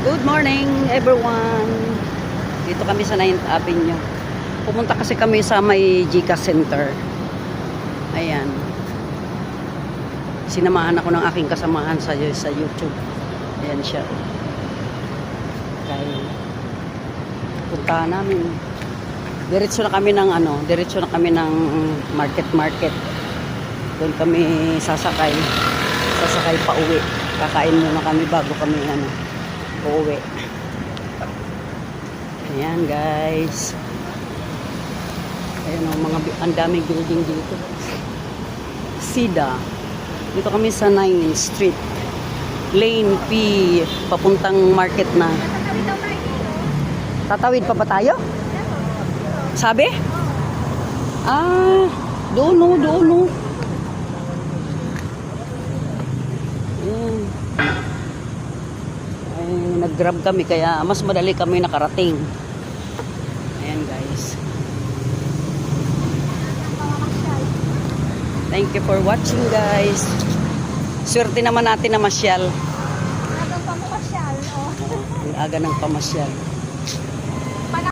Good morning everyone. Dito kami sa 9th Avenue. Pumunta kasi kami sa may GCash Center. Ayan. Sinamahan ako ng aking kasamaan sa YouTube. Ayan siya. Kaya puntahan namin. Diretso na kami ng market. Doon kami sasakay pa uwi. Kakain muna kami bago kami uuwi. Ayan guys. Ayan ang daming building dito. Sida. Dito kami sa 9th Street. Lane P. Papuntang market na. Tatawid pa ba tayo? Sabi? Doon. Ayan. Nag-grab kami kaya mas madali kami nakarating. Ayan guys. Thank you for watching guys. Swerte naman natin na masyal. Agang pamasyal. Ang aga ng pamasyal.